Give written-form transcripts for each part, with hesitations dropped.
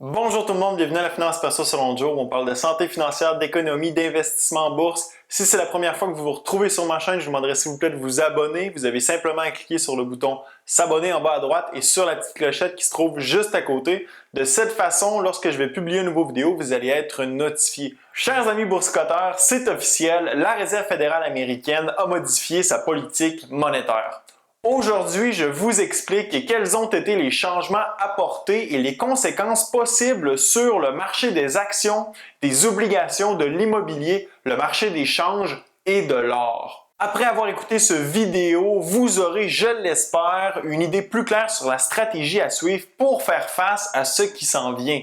Bonjour tout le monde, bienvenue à la Finance Perso selon Joe, où on parle de santé financière, d'économie, d'investissement en bourse. Si c'est la première fois que vous vous retrouvez sur ma chaîne, je vous demanderai s'il vous plaît de vous abonner. Vous avez simplement à cliquer sur le bouton s'abonner en bas à droite et sur la petite clochette qui se trouve juste à côté. De cette façon, lorsque je vais publier une nouvelle vidéo, vous allez être notifié. Chers amis boursicoteurs, c'est officiel, la Réserve fédérale américaine a modifié sa politique monétaire. Aujourd'hui, je vous explique quels ont été les changements apportés et les conséquences possibles sur le marché des actions, des obligations, de l'immobilier, le marché des changes et de l'or. Après avoir écouté ce vidéo, vous aurez, je l'espère, une idée plus claire sur la stratégie à suivre pour faire face à ce qui s'en vient.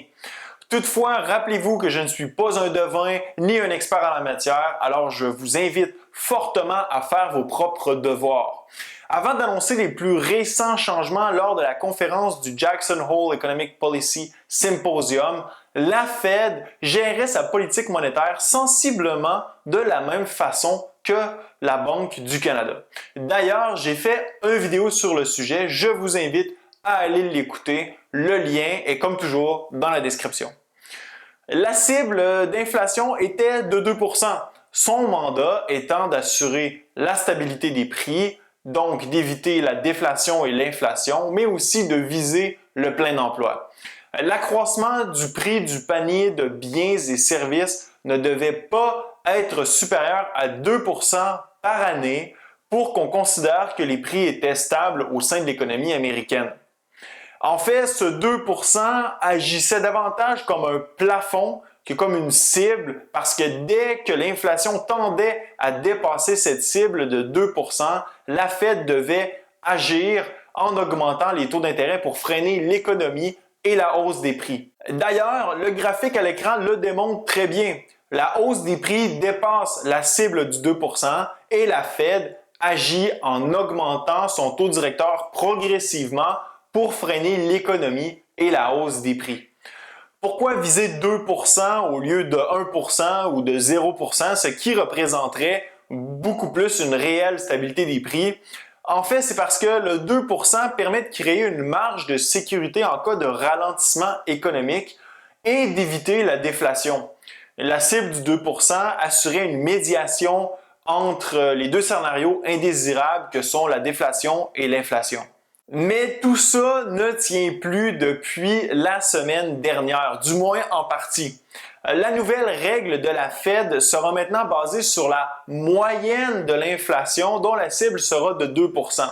Toutefois, rappelez-vous que je ne suis pas un devin ni un expert en la matière, alors je vous invite fortement à faire vos propres devoirs. Avant d'annoncer les plus récents changements lors de la conférence du Jackson Hole Economic Policy Symposium, la Fed gérait sa politique monétaire sensiblement de la même façon que la Banque du Canada. D'ailleurs, j'ai fait une vidéo sur le sujet, je vous invite à aller l'écouter. Le lien est comme toujours dans la description. La cible d'inflation était de 2%, son mandat étant d'assurer la stabilité des prix, donc d'éviter la déflation et l'inflation, mais aussi de viser le plein emploi. L'accroissement du prix du panier de biens et services ne devait pas être supérieur à 2% par année pour qu'on considère que les prix étaient stables au sein de l'économie américaine. En fait, ce 2% agissait davantage comme un plafond que comme une cible parce que dès que l'inflation tendait à dépasser cette cible de 2%, la Fed devait agir en augmentant les taux d'intérêt pour freiner l'économie et la hausse des prix. D'ailleurs, le graphique à l'écran le démontre très bien. La hausse des prix dépasse la cible du 2% et la Fed agit en augmentant son taux directeur progressivement pour freiner l'économie et la hausse des prix. Pourquoi viser 2% au lieu de 1% ou de 0%, ce qui représenterait beaucoup plus une réelle stabilité des prix? En fait, c'est parce que le 2% permet de créer une marge de sécurité en cas de ralentissement économique et d'éviter la déflation. La cible du 2% assurait une médiation entre les deux scénarios indésirables que sont la déflation et l'inflation. Mais tout ça ne tient plus depuis la semaine dernière, du moins en partie. La nouvelle règle de la Fed sera maintenant basée sur la moyenne de l'inflation dont la cible sera de 2%.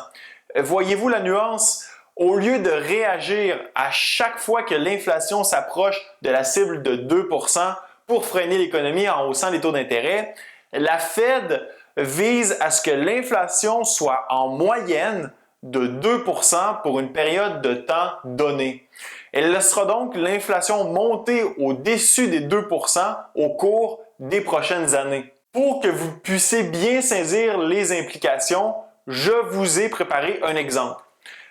Voyez-vous la nuance? Au lieu de réagir à chaque fois que l'inflation s'approche de la cible de 2% pour freiner l'économie en haussant les taux d'intérêt, la Fed vise à ce que l'inflation soit en moyenne de 2% pour une période de temps donnée. Elle laissera donc l'inflation monter au-dessus des 2% au cours des prochaines années. Pour que vous puissiez bien saisir les implications, je vous ai préparé un exemple.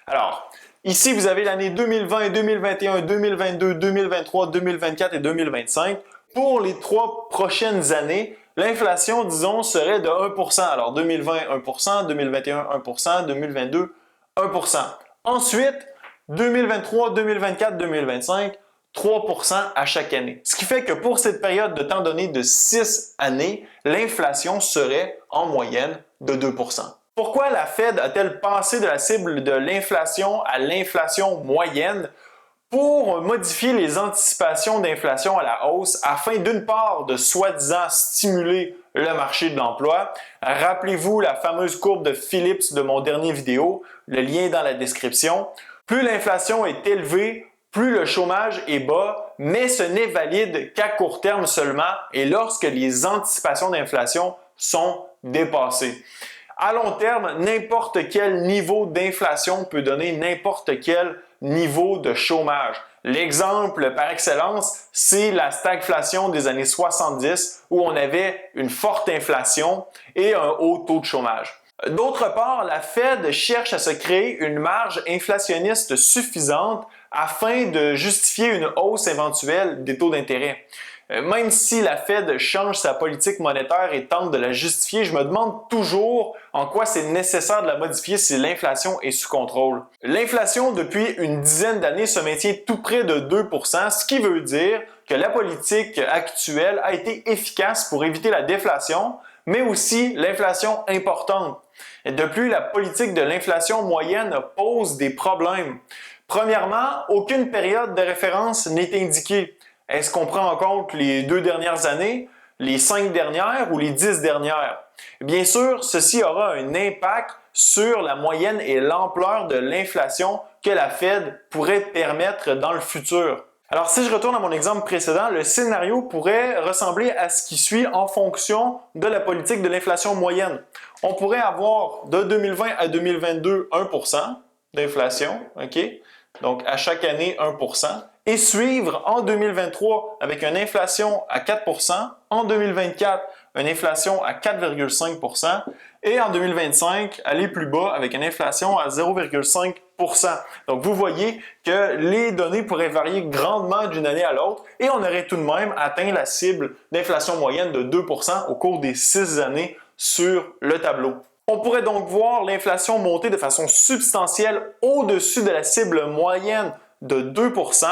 Alors, ici vous avez l'année 2020, 2021, 2022, 2023, 2024 et 2025. Pour les 3 prochaines années, l'inflation, disons, serait de 1%. Alors 2020, 1%, 2021, 1%, 2022, 1%. Ensuite, 2023, 2024, 2025, 3% à chaque année. Ce qui fait que pour cette période de temps donné de 6 années, l'inflation serait en moyenne de 2%. Pourquoi la Fed a-t-elle passé de la cible de l'inflation à l'inflation moyenne? Pour modifier les anticipations d'inflation à la hausse afin d'une part de soi-disant stimuler le marché de l'emploi. Rappelez-vous la fameuse courbe de Phillips de mon dernier vidéo, le lien est dans la description. Plus l'inflation est élevée, plus le chômage est bas, mais ce n'est valide qu'à court terme seulement et lorsque les anticipations d'inflation sont dépassées. À long terme, n'importe quel niveau d'inflation peut donner n'importe quel niveau de chômage. L'exemple par excellence, c'est la stagflation des années 70 où on avait une forte inflation et un haut taux de chômage. D'autre part, la Fed cherche à se créer une marge inflationniste suffisante afin de justifier une hausse éventuelle des taux d'intérêt. Même si la Fed change sa politique monétaire et tente de la justifier, je me demande toujours en quoi c'est nécessaire de la modifier si l'inflation est sous contrôle. L'inflation, depuis une dizaine d'années, se maintient tout près de 2%, ce qui veut dire que la politique actuelle a été efficace pour éviter la déflation, mais aussi l'inflation importante. De plus, la politique de l'inflation moyenne pose des problèmes. Premièrement, aucune période de référence n'est indiquée. Est-ce qu'on prend en compte les 2 dernières années, les 5 dernières ou les 10 dernières? Bien sûr, ceci aura un impact sur la moyenne et l'ampleur de l'inflation que la Fed pourrait permettre dans le futur. Alors, si je retourne à mon exemple précédent, le scénario pourrait ressembler à ce qui suit en fonction de la politique de l'inflation moyenne. On pourrait avoir de 2020 à 2022 1% d'inflation, OK? Donc, à chaque année 1%, et suivre en 2023 avec une inflation à 4%, en 2024 une inflation à 4,5% et en 2025 aller plus bas avec une inflation à 0,5%. Donc, vous voyez que les données pourraient varier grandement d'une année à l'autre et on aurait tout de même atteint la cible d'inflation moyenne de 2% au cours des 6 années sur le tableau. On pourrait donc voir l'inflation monter de façon substantielle au-dessus de la cible moyenne de 2%,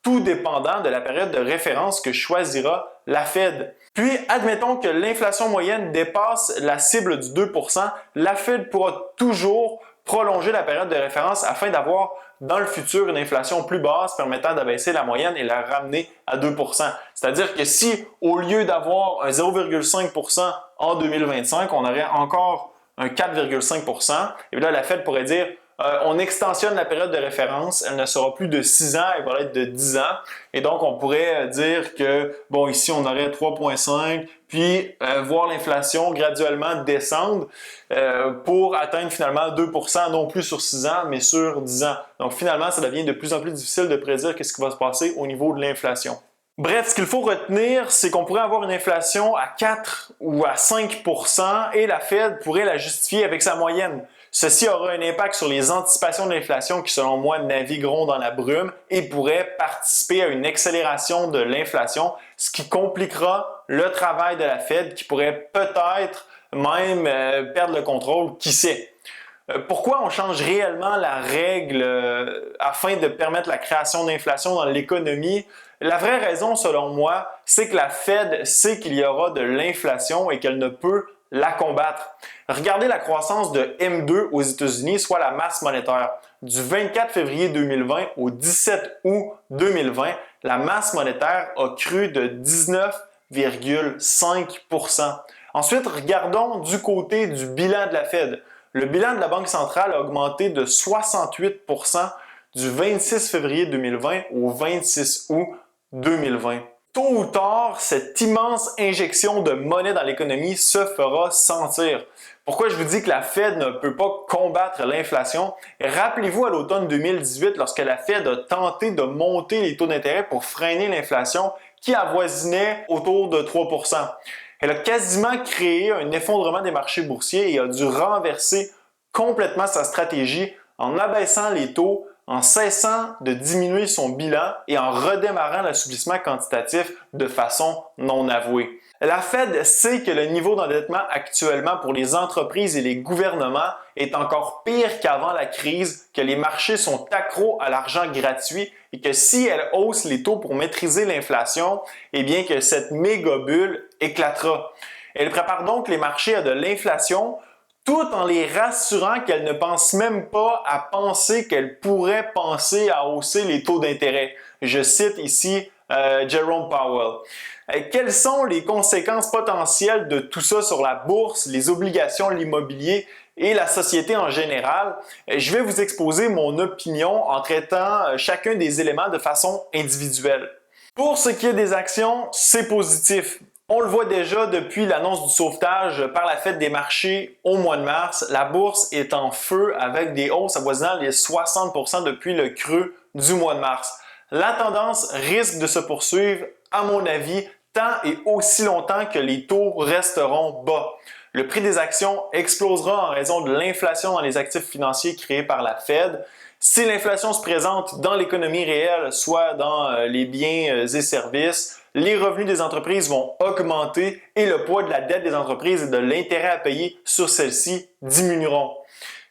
tout dépendant de la période de référence que choisira la Fed. Puis, admettons que l'inflation moyenne dépasse la cible du 2%, la Fed pourra toujours prolonger la période de référence afin d'avoir dans le futur une inflation plus basse permettant d'abaisser la moyenne et la ramener à 2%. C'est-à-dire que si, au lieu d'avoir un 0,5% en 2025, on aurait encore un 4,5%, et bien là, la Fed pourrait dire on extensionne la période de référence, elle ne sera plus de 6 ans, elle va être de 10 ans. Et donc, on pourrait dire que, bon, ici, on aurait 3,5, puis voir l'inflation graduellement descendre pour atteindre finalement 2%, non plus sur 6 ans, mais sur 10 ans. Donc, finalement, ça devient de plus en plus difficile de prédire ce qui va se passer au niveau de l'inflation. Bref, ce qu'il faut retenir, c'est qu'on pourrait avoir une inflation à 4 ou à 5% et la Fed pourrait la justifier avec sa moyenne. Ceci aura un impact sur les anticipations de l'inflation qui, selon moi, navigueront dans la brume et pourraient participer à une accélération de l'inflation, ce qui compliquera le travail de la Fed qui pourrait peut-être même perdre le contrôle, qui sait. Pourquoi on change réellement la règle afin de permettre la création d'inflation dans l'économie? La vraie raison, selon moi, c'est que la Fed sait qu'il y aura de l'inflation et qu'elle ne peut la combattre. Regardez la croissance de M2 aux États-Unis, soit la masse monétaire. Du 24 février 2020 au 17 août 2020, la masse monétaire a cru de 19,5%. Ensuite, regardons du côté du bilan de la Fed. Le bilan de la Banque centrale a augmenté de 68% du 26 février 2020 au 26 août 2020. Tôt ou tard, cette immense injection de monnaie dans l'économie se fera sentir. Pourquoi je vous dis que la Fed ne peut pas combattre l'inflation? Rappelez-vous à l'automne 2018, lorsque la Fed a tenté de monter les taux d'intérêt pour freiner l'inflation qui avoisinait autour de 3%. Elle a quasiment créé un effondrement des marchés boursiers et a dû renverser complètement sa stratégie en abaissant les taux, en cessant de diminuer son bilan et en redémarrant l'assouplissement quantitatif de façon non avouée. La Fed sait que le niveau d'endettement actuellement pour les entreprises et les gouvernements est encore pire qu'avant la crise, que les marchés sont accros à l'argent gratuit et que si elle hausse les taux pour maîtriser l'inflation, eh bien que cette méga bulle éclatera. Elle prépare donc les marchés à de l'inflation tout en les rassurant qu'elle ne pense même pas à penser qu'elle pourrait penser à hausser les taux d'intérêt. Je cite ici Jerome Powell. Quelles sont les conséquences potentielles de tout ça sur la bourse, les obligations, l'immobilier et la société en général? Je vais vous exposer mon opinion en traitant chacun des éléments de façon individuelle. Pour ce qui est des actions, c'est positif. On le voit déjà depuis l'annonce du sauvetage par la Fed des marchés au mois de mars. La bourse est en feu avec des hausses avoisinant les 60% depuis le creux du mois de mars. La tendance risque de se poursuivre, à mon avis, tant et aussi longtemps que les taux resteront bas. Le prix des actions explosera en raison de l'inflation dans les actifs financiers créés par la Fed. Si l'inflation se présente dans l'économie réelle, soit dans les biens et services, les revenus des entreprises vont augmenter et le poids de la dette des entreprises et de l'intérêt à payer sur celles-ci diminueront.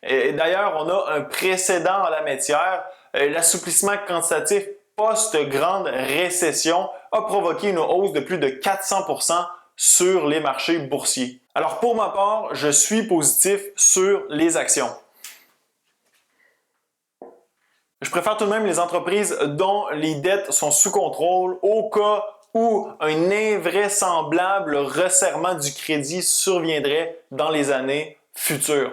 D'ailleurs, on a un précédent en la matière. L'assouplissement quantitatif post-grande récession a provoqué une hausse de plus de 400% sur les marchés boursiers. Alors pour ma part, je suis positif sur les actions. Je préfère tout de même les entreprises dont les dettes sont sous contrôle au cas où un invraisemblable resserrement du crédit surviendrait dans les années futures.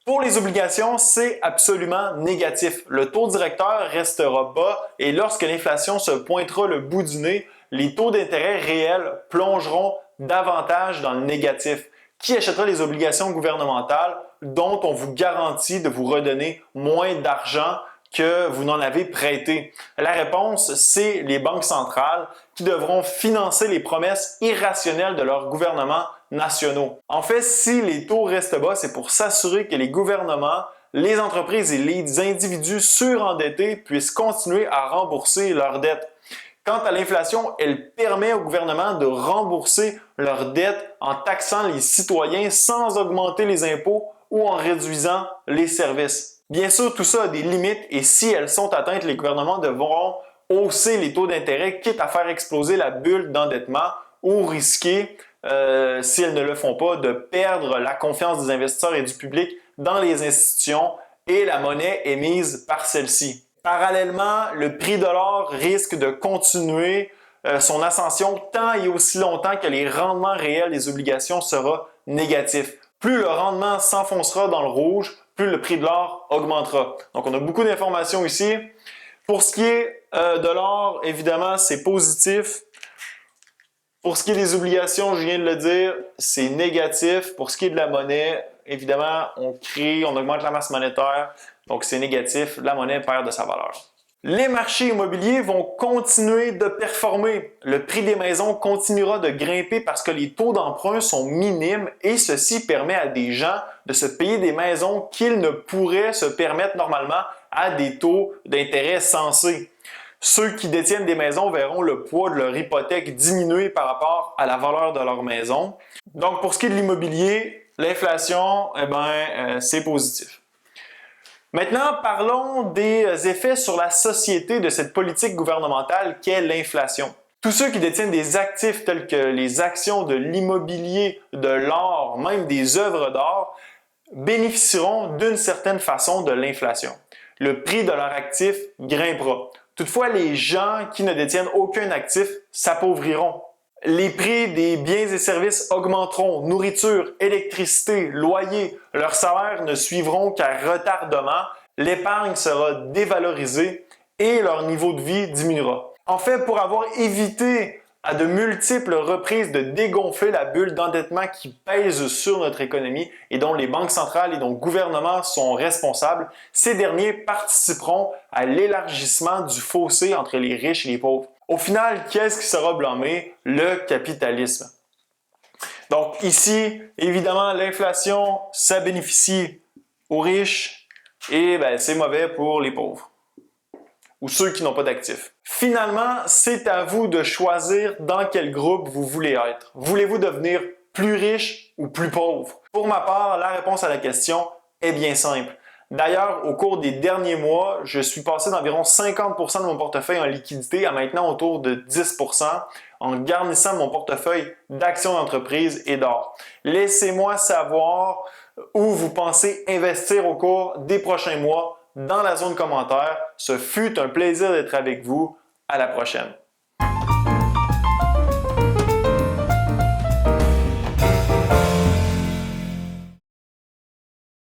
Pour les obligations, c'est absolument négatif. Le taux directeur restera bas et lorsque l'inflation se pointera le bout du nez, les taux d'intérêt réels plongeront davantage dans le négatif. Qui achètera les obligations gouvernementales dont on vous garantit de vous redonner moins d'argent que vous n'en avez prêté? La réponse, c'est les banques centrales qui devront financer les promesses irrationnelles de leurs gouvernements nationaux. En fait, si les taux restent bas, c'est pour s'assurer que les gouvernements, les entreprises et les individus surendettés puissent continuer à rembourser leurs dettes. Quant à l'inflation, elle permet au gouvernement de rembourser leurs dettes en taxant les citoyens sans augmenter les impôts ou en réduisant les services. Bien sûr, tout ça a des limites et si elles sont atteintes, les gouvernements devront hausser les taux d'intérêt, quitte à faire exploser la bulle d'endettement ou risquer, si elles ne le font pas, de perdre la confiance des investisseurs et du public dans les institutions et la monnaie émise par celles-ci. Parallèlement, le prix de l'or risque de continuer son ascension tant et aussi longtemps que les rendements réels des obligations sera négatif. Plus le rendement s'enfoncera dans le rouge, plus le prix de l'or augmentera. Donc, on a beaucoup d'informations ici. Pour ce qui est de l'or, évidemment, c'est positif. Pour ce qui est des obligations, je viens de le dire, c'est négatif. Pour ce qui est de la monnaie, évidemment, on augmente la masse monétaire, donc c'est négatif, la monnaie perd de sa valeur. Les marchés immobiliers vont continuer de performer. Le prix des maisons continuera de grimper parce que les taux d'emprunt sont minimes et ceci permet à des gens de se payer des maisons qu'ils ne pourraient se permettre normalement à des taux d'intérêt sensés. Ceux qui détiennent des maisons verront le poids de leur hypothèque diminuer par rapport à la valeur de leur maison. Donc, pour ce qui est de l'immobilier, l'inflation, c'est positif. Maintenant, parlons des effets sur la société de cette politique gouvernementale qu'est l'inflation. Tous ceux qui détiennent des actifs tels que les actions de l'immobilier, de l'or, même des œuvres d'art, bénéficieront d'une certaine façon de l'inflation. Le prix de leur actif grimpera. Toutefois, les gens qui ne détiennent aucun actif s'appauvriront. Les prix des biens et services augmenteront, nourriture, électricité, loyer, leurs salaires ne suivront qu'à retardement, l'épargne sera dévalorisée et leur niveau de vie diminuera. En fait, pour avoir évité à de multiples reprises de dégonfler la bulle d'endettement qui pèse sur notre économie et dont les banques centrales et dont le gouvernement sont responsables, ces derniers participeront à l'élargissement du fossé entre les riches et les pauvres. Au final, qu'est-ce qui sera blâmé? Le capitalisme. Donc ici, évidemment, l'inflation, ça bénéficie aux riches et c'est mauvais pour les pauvres ou ceux qui n'ont pas d'actifs. Finalement, c'est à vous de choisir dans quel groupe vous voulez être. Voulez-vous devenir plus riche ou plus pauvre? Pour ma part, la réponse à la question est bien simple. D'ailleurs, au cours des derniers mois, je suis passé d'environ 50% de mon portefeuille en liquidité à maintenant autour de 10% en garnissant mon portefeuille d'actions d'entreprise et d'or. Laissez-moi savoir où vous pensez investir au cours des prochains mois dans la zone commentaire. Ce fut un plaisir d'être avec vous. À la prochaine.